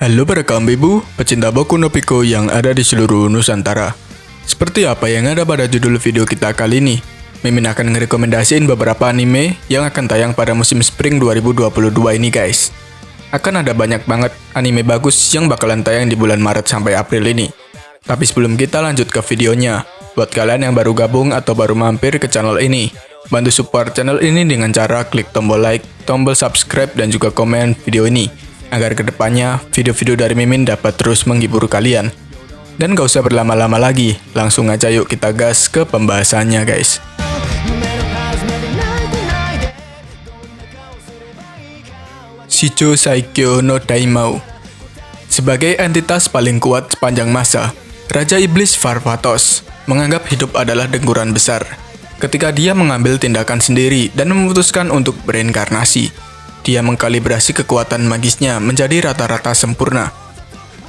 Halo para kaum ibu, pecinta Boku no Pico yang ada di seluruh Nusantara. Seperti apa yang ada pada judul video kita kali ini, Mimin akan ngerekomendasiin beberapa anime yang akan tayang pada musim Spring 2022 ini guys. Akan ada banyak banget anime bagus yang bakalan tayang di bulan Maret sampai April ini. Tapi sebelum kita lanjut ke videonya, buat kalian yang baru gabung atau baru mampir ke channel ini, bantu support channel ini dengan cara klik tombol like, tombol subscribe, dan juga komen video ini, agar kedepannya video-video dari Mimin dapat terus menghibur kalian. Dan gak usah berlama-lama lagi, langsung aja yuk kita gas ke pembahasannya guys. Shicho Saikyo no Daimao. Sebagai entitas paling kuat sepanjang masa, Raja Iblis Varvatos menganggap hidup adalah dengkuran besar. Ketika dia mengambil tindakan sendiri dan memutuskan untuk berinkarnasi, dia mengkalibrasi kekuatan magisnya menjadi rata-rata sempurna.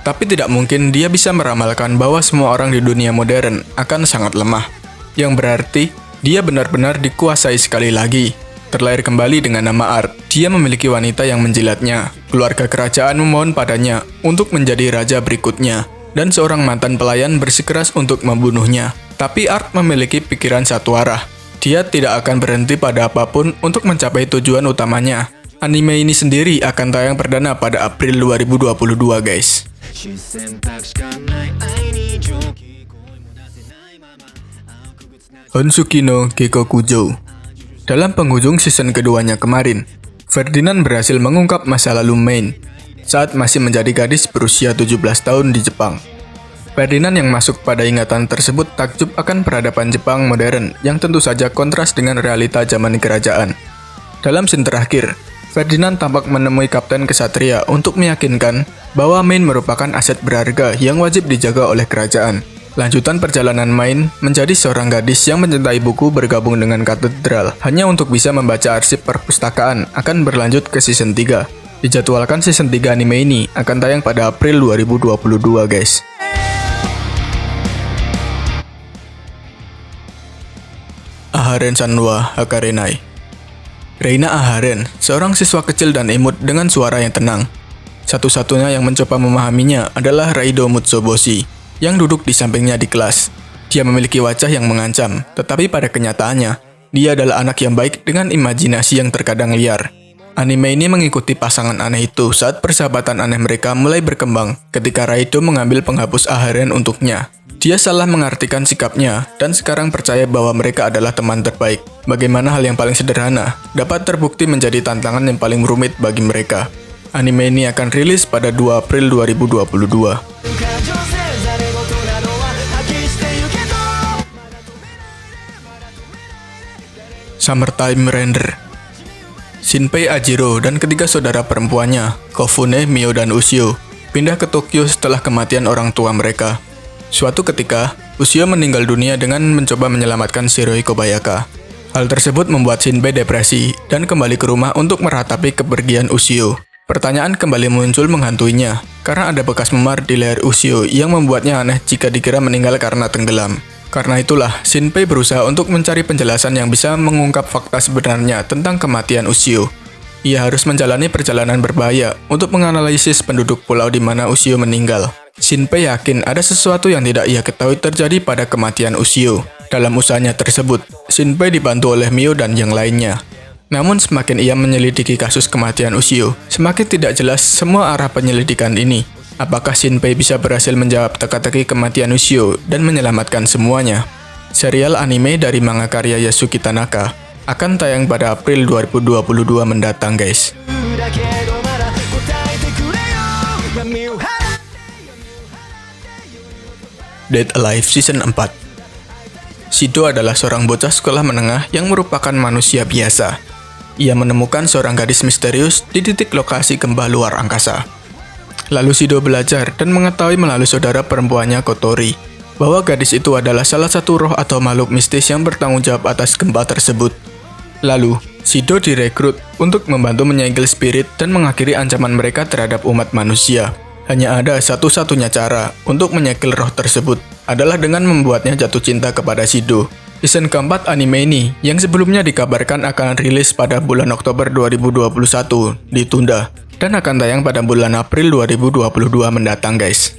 Tapi tidak mungkin dia bisa meramalkan bahwa semua orang di dunia modern akan sangat lemah. Yang berarti, dia benar-benar dikuasai sekali lagi. Terlahir kembali dengan nama Art, dia memiliki wanita yang menjilatnya. Keluarga kerajaan memohon padanya untuk menjadi raja berikutnya. Dan seorang mantan pelayan bersikeras untuk membunuhnya. Tapi Art memiliki pikiran satu arah. Dia tidak akan berhenti pada apapun untuk mencapai tujuan utamanya. Anime ini sendiri akan tayang perdana pada April 2022 guys. Honsuki no Gekokujo. Dalam penghujung season keduanya kemarin, Ferdinand berhasil mengungkap masa lalu Main saat masih menjadi gadis berusia 17 tahun di Jepang. Ferdinand yang masuk pada ingatan tersebut takjub akan peradaban Jepang modern yang tentu saja kontras dengan realita zaman kerajaan. Dalam scene terakhir, Ferdinand tampak menemui Kapten Kesatria untuk meyakinkan bahwa Main merupakan aset berharga yang wajib dijaga oleh kerajaan. Lanjutan perjalanan Main menjadi seorang gadis yang mencintai buku bergabung dengan katedral hanya untuk bisa membaca arsip perpustakaan akan berlanjut ke season 3. Dijadwalkan season 3 anime ini akan tayang pada April 2022 guys. Aharen Sanwa Hakarenai. Reina Aharen, seorang siswa kecil dan imut dengan suara yang tenang. Satu-satunya yang mencoba memahaminya adalah Raido Mutsuboshi, yang duduk di sampingnya di kelas. Dia memiliki wajah yang mengancam, tetapi pada kenyataannya, dia adalah anak yang baik dengan imajinasi yang terkadang liar. Anime ini mengikuti pasangan aneh itu saat persahabatan aneh mereka mulai berkembang ketika Raido mengambil penghapus Aharen untuknya. Dia salah mengartikan sikapnya dan sekarang percaya bahwa mereka adalah teman terbaik. Bagaimana hal yang paling sederhana dapat terbukti menjadi tantangan yang paling rumit bagi mereka. Anime ini akan rilis pada 2 April 2022. Summertime Render. Shinpei Ajiro dan ketiga saudara perempuannya, Kofune, Mio, dan Ushio, pindah ke Tokyo setelah kematian orang tua mereka. Suatu ketika, Ushio meninggal dunia dengan mencoba menyelamatkan Shiroi Kobayaka. Hal tersebut membuat Shinpei depresi dan kembali ke rumah untuk meratapi kepergian Ushio. Pertanyaan kembali muncul menghantuinya, karena ada bekas memar di leher Ushio yang membuatnya aneh jika dikira meninggal karena tenggelam. Karena itulah, Shinpei berusaha untuk mencari penjelasan yang bisa mengungkap fakta sebenarnya tentang kematian Ushio. Ia harus menjalani perjalanan berbahaya untuk menganalisis penduduk pulau di mana Ushio meninggal. Shinpei yakin ada sesuatu yang tidak ia ketahui terjadi pada kematian Ushio. Dalam usahanya tersebut, Shinpei dibantu oleh Mio dan yang lainnya. Namun semakin ia menyelidiki kasus kematian Ushio, semakin tidak jelas semua arah penyelidikan ini. Apakah Shinpei bisa berhasil menjawab teka-teki kematian Ushio dan menyelamatkan semuanya? Serial anime dari manga karya Yasuki Tanaka akan tayang pada April 2022 mendatang guys. Dead Alive Season 4. Shido adalah seorang bocah sekolah menengah yang merupakan manusia biasa. Ia menemukan seorang gadis misterius di titik lokasi gempa luar angkasa. Lalu Shido belajar dan mengetahui melalui saudara perempuannya Kotori bahwa gadis itu adalah salah satu roh atau makhluk mistis yang bertanggung jawab atas gempa tersebut. Lalu, Shido direkrut untuk membantu menyegel spirit dan mengakhiri ancaman mereka terhadap umat manusia. Hanya ada satu-satunya cara untuk menyegel roh tersebut adalah dengan membuatnya jatuh cinta kepada Shido. Season keempat anime ini, yang sebelumnya dikabarkan akan rilis pada bulan Oktober 2021, ditunda. dan akan tayang pada bulan April 2022 mendatang, guys.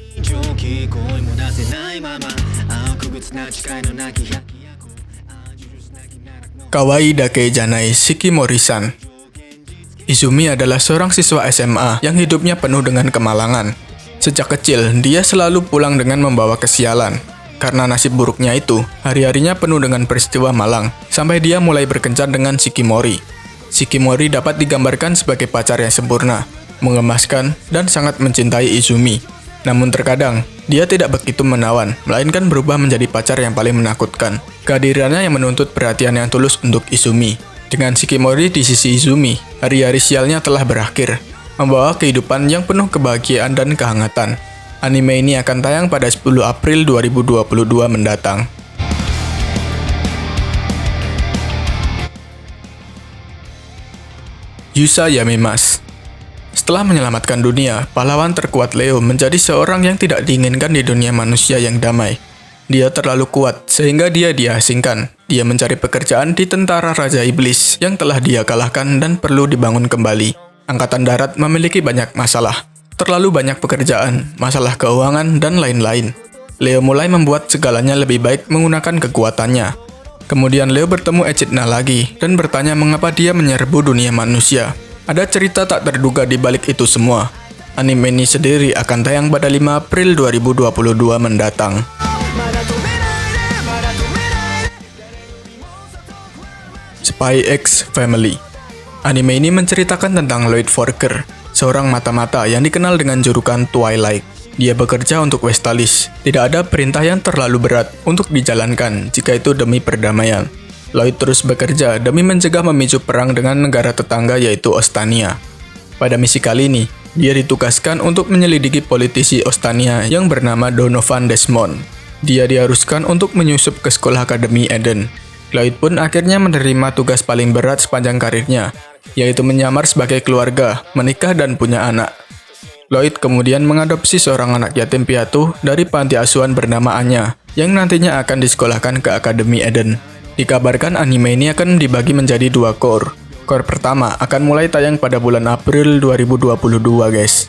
Kawaii Dake Janai Shikimori-san. Izumi adalah seorang siswa SMA yang hidupnya penuh dengan kemalangan. Sejak kecil, dia selalu pulang dengan membawa kesialan. Karena nasib buruknya itu, hari-harinya penuh dengan peristiwa malang, sampai dia mulai berkencan dengan Shikimori. Shikimori dapat digambarkan sebagai pacar yang sempurna, mengemaskan, dan sangat mencintai Izumi. Namun terkadang, dia tidak begitu menawan, melainkan berubah menjadi pacar yang paling menakutkan. Kehadirannya yang menuntut perhatian yang tulus untuk Izumi. Dengan Shikimori di sisi Izumi, hari-hari sialnya telah berakhir, membawa kehidupan yang penuh kebahagiaan dan kehangatan. Anime ini akan tayang pada 10 April 2022 mendatang. Yusa Yamimas. Setelah menyelamatkan dunia, pahlawan terkuat Leo menjadi seorang yang tidak diinginkan di dunia manusia yang damai. Dia terlalu kuat sehingga dia diasingkan. Dia mencari pekerjaan di tentara Raja Iblis yang telah dia kalahkan dan perlu dibangun kembali. Angkatan Darat memiliki banyak masalah. Terlalu banyak pekerjaan, masalah keuangan, dan lain-lain. Leo mulai membuat segalanya lebih baik menggunakan kekuatannya. Kemudian Leo bertemu Echidna lagi dan bertanya mengapa dia menyerbu dunia manusia. Ada cerita tak terduga di balik itu semua. Anime ini sendiri akan tayang pada 5 April 2022 mendatang. Spy X Family. Anime ini menceritakan tentang Lloyd Forker, seorang mata-mata yang dikenal dengan julukan Twilight. Dia bekerja untuk Westalis. Tidak ada perintah yang terlalu berat untuk dijalankan jika itu demi perdamaian. Lloyd terus bekerja demi mencegah memicu perang dengan negara tetangga yaitu Ostania. Pada misi kali ini, dia ditugaskan untuk menyelidiki politisi Ostania yang bernama Donovan Desmond. Dia diharuskan untuk menyusup ke sekolah Akademi Eden. Lloyd pun akhirnya menerima tugas paling berat sepanjang karirnya, yaitu menyamar sebagai keluarga, menikah, dan punya anak. Lloyd kemudian mengadopsi seorang anak yatim piatu dari panti asuhan bernama Anya, yang nantinya akan disekolahkan ke Akademi Eden. Dikabarkan anime ini akan dibagi menjadi 2 core. Core pertama akan mulai tayang pada bulan April 2022, guys.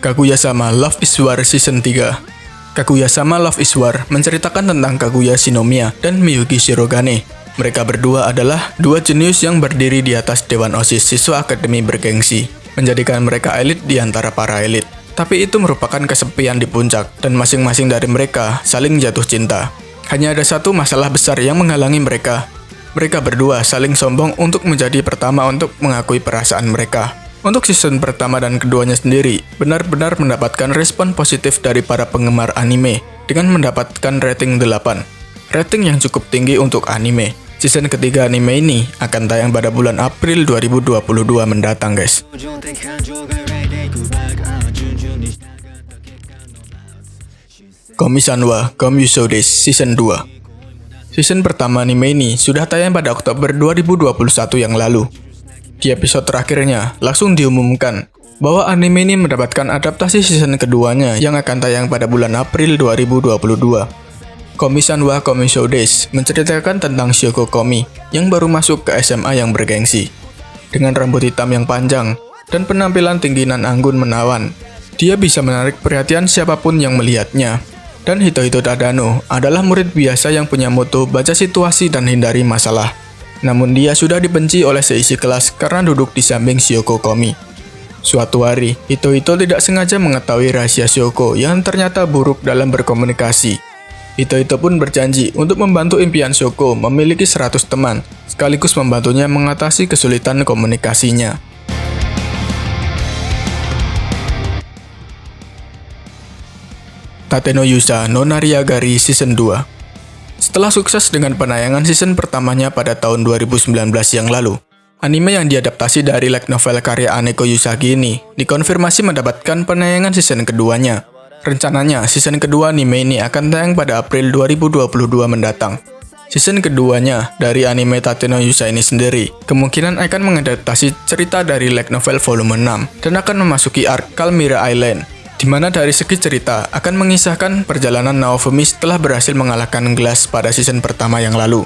Kaguya-sama Love is War Season 3. Kaguya-sama Love is War menceritakan tentang Kaguya Shinomiya dan Miyuki Shirogane. Mereka berdua adalah dua jenius yang berdiri di atas Dewan OSIS siswa akademi bergengsi, menjadikan mereka elit di antara para elit. Tapi itu merupakan kesepian di puncak, dan masing-masing dari mereka saling jatuh cinta. Hanya ada satu masalah besar yang menghalangi mereka. Mereka berdua saling sombong untuk menjadi pertama untuk mengakui perasaan mereka. Untuk season pertama dan keduanya sendiri, benar-benar mendapatkan respon positif dari para penggemar anime dengan mendapatkan rating 8. Rating yang cukup tinggi untuk anime. Season ketiga anime ini akan tayang pada bulan April 2022 mendatang, guys. Komi-sanwa Komyuso Days Season 2. Season pertama anime ini sudah tayang pada Oktober 2021 yang lalu. Di episode terakhirnya, langsung diumumkan bahwa anime ini mendapatkan adaptasi season keduanya yang akan tayang pada bulan April 2022. Komi-sanwa Komyuso Days menceritakan tentang Shoko Komi yang baru masuk ke SMA yang bergengsi. Dengan rambut hitam yang panjang dan penampilan tinggi nan anggun menawan, dia bisa menarik perhatian siapapun yang melihatnya. Dan Hitohito Tadano adalah murid biasa yang punya moto baca situasi dan hindari masalah. Namun dia sudah dibenci oleh seisi kelas karena duduk di samping Shoko Komi. Suatu hari, Hitohito tidak sengaja mengetahui rahasia Shoko yang ternyata buruk dalam berkomunikasi. Hitohito pun berjanji untuk membantu impian Shoko memiliki 100 teman, sekaligus membantunya mengatasi kesulitan komunikasinya. Tate no Yusa no Nariagari Season 2. Setelah sukses dengan penayangan season pertamanya pada tahun 2019 yang lalu, anime yang diadaptasi dari light novel karya Aneko Yusagi ini dikonfirmasi mendapatkan penayangan season keduanya. Rencananya, season kedua anime ini akan tayang pada April 2022 mendatang. Season keduanya dari anime Tate no Yusa ini sendiri kemungkinan akan mengadaptasi cerita dari light novel volume 6 dan akan memasuki arc Kalmira Island, di mana dari segi cerita akan mengisahkan perjalanan Naofumi setelah berhasil mengalahkan Glass pada season pertama yang lalu.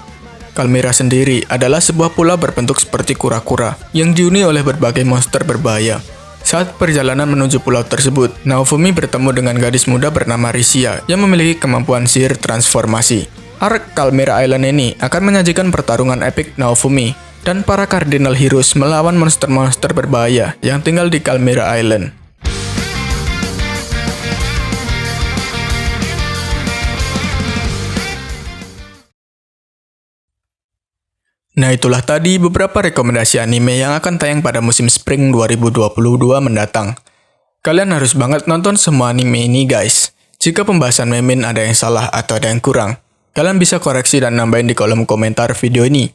Kalmyra sendiri adalah sebuah pulau berbentuk seperti kura-kura yang dihuni oleh berbagai monster berbahaya. Saat perjalanan menuju pulau tersebut, Naofumi bertemu dengan gadis muda bernama Risia yang memiliki kemampuan sihir transformasi. Arc Kalmyra Island ini akan menyajikan pertarungan epik Naofumi dan para Cardinal Heroes melawan monster-monster berbahaya yang tinggal di Kalmyra Island. Nah, itulah tadi beberapa rekomendasi anime yang akan tayang pada musim Spring 2022 mendatang. Kalian harus banget nonton semua anime ini guys. Jika pembahasan Memin ada yang salah atau ada yang kurang, kalian bisa koreksi dan nambahin di kolom komentar video ini.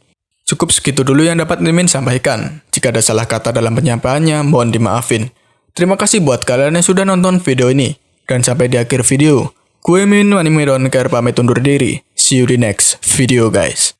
Cukup segitu dulu yang dapat Mimin sampaikan. Jika ada salah kata dalam penyampaiannya, mohon dimaafin. Terima kasih buat kalian yang sudah nonton video ini. Dan sampai di akhir video, gue Min Anime Don't Care pamit undur diri. See you di next video guys.